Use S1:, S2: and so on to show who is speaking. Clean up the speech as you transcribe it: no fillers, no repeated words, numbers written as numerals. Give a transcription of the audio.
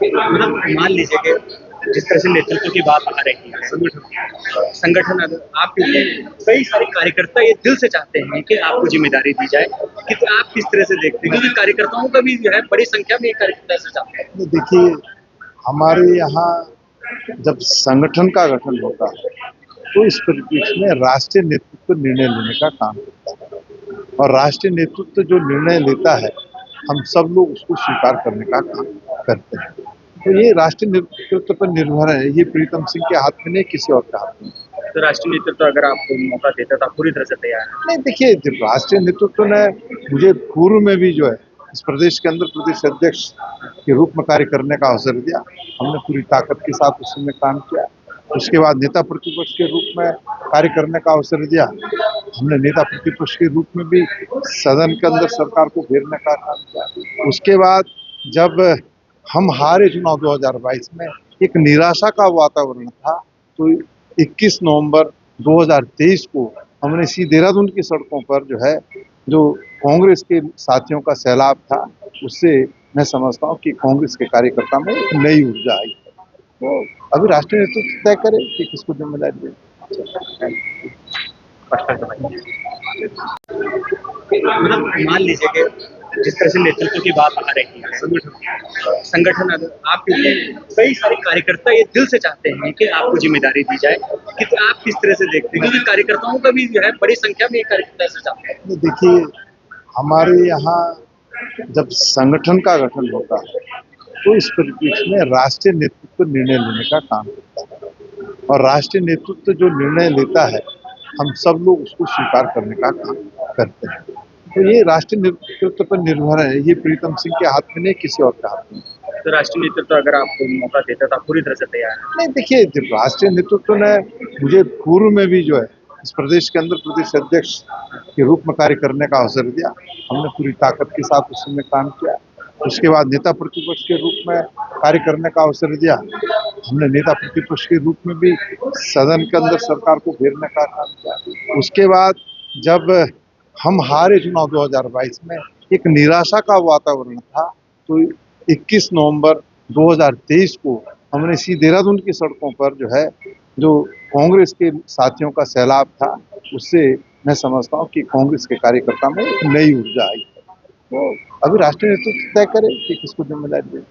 S1: मतलब मान लीजिए कि जिस तरह से नेतृत्व की बात आ रही है संगठन अगर आप, क्योंकि कई सारे कार्यकर्ता ये दिल से चाहते हैं कि आपको जिम्मेदारी दी जाए, कि तो आप किस तरह से देखते हैं, क्योंकि कार्यकर्ताओं का भी जो है बड़ी संख्या में ये कार्यकर्ता ऐसा चाहते हैं।
S2: देखिए, हमारे यहाँ जब संगठन का गठन होता है तो इस परिप्रेक्ष्य में राष्ट्रीय नेतृत्व निर्णय लेने का काम करता है और राष्ट्रीय नेतृत्व जो निर्णय लेता है हम सब लोग उसको स्वीकार करने का काम करते हैं। तो ये राष्ट्रीय नेतृत्व पर निर्भर है, ये प्रीतम सिंह के हाथ में नहीं, किसी और के हाथ में।
S1: तो राष्ट्रीय नेतृत्व अगर आपको मौका देता तो आप पूरी तरह से तैयार हैं?
S2: नहीं, देखिए, जब राष्ट्रीय नेतृत्व ने मुझे पूर्व में भी जो है इस प्रदेश के अंदर प्रदेश अध्यक्ष के रूप में कार्य करने का अवसर दिया, हमने पूरी ताकत के साथ उस समय काम किया। उसके बाद नेता प्रतिपक्ष के रूप में कार्य करने का अवसर दिया, हमने नेता प्रतिपक्ष के रूप में भी सदन के अंदर सरकार को घेरने का काम किया। उसके बाद जब हम हारे चुनाव 2022 में, एक निराशा का वातावरण था, तो 21 नवंबर 2023 को हमने इसी देहरादून की सड़कों पर जो है, जो कांग्रेस के साथियों का सैलाब था, उससे मैं समझता हूँ कि कांग्रेस के कार्यकर्ता में एक नई ऊर्जा आई। तो अभी राष्ट्रीय नेतृत्व तय करे कि किसको जिम्मेदारी दे।
S1: मतलब मान लीजिए कि जिस तरह से नेतृत्व की बात आ रही है संगठन अगर आप, क्योंकि कई सारे कार्यकर्ता ये दिल से चाहते हैं कि आपको जिम्मेदारी दी जाए, कि तो आप किस तरह से देखते हैं, क्योंकि कार्यकर्ताओं का भी जो है बड़ी संख्या में ये कार्यकर्ता ऐसा चाहते हैं।
S2: देखिए, हमारे यहाँ जब संगठन का गठन होता है तो इस परिप्रेक्ष्य में राष्ट्रीय नेतृत्व निर्णय लेने का काम करता है और राष्ट्रीय नेतृत्व जो निर्णय लेता है हम सब लोग उसको स्वीकार करने का काम करते हैं। तो ये राष्ट्रीय नेतृत्व पर निर्भर है, ये प्रीतम सिंह के हाथ में नहीं, किसी और के हाथ में।
S1: तो राष्ट्रीय नेतृत्व अगर आपको मौका देता तो आप पूरी तरह से तैयार हैं?
S2: नहीं, देखिए, जब राष्ट्रीय नेतृत्व ने मुझे पूर्व में भी जो है इस प्रदेश के अंदर प्रदेश अध्यक्ष के रूप में कार्य करने का अवसर दिया, हमने पूरी ताकत के साथ उस समय काम किया। उसके बाद नेता प्रतिपक्ष के रूप में कार्य करने का अवसर दिया, हमने नेता प्रतिपक्ष के रूप में भी सदन के अंदर सरकार को घेरने का काम किया। उसके बाद जब हम हारे चुनाव 2022 में, एक निराशा का वातावरण था, तो 21 नवंबर 2023 को हमने इसी देहरादून की सड़कों पर जो है, जो कांग्रेस के साथियों का सैलाब था, उससे मैं समझता हूँ कि कांग्रेस के कार्यकर्ता में एक नई ऊर्जा आई। तो अभी राष्ट्रीय नेतृत्व तय करे कि किसको जिम्मेदारी दे।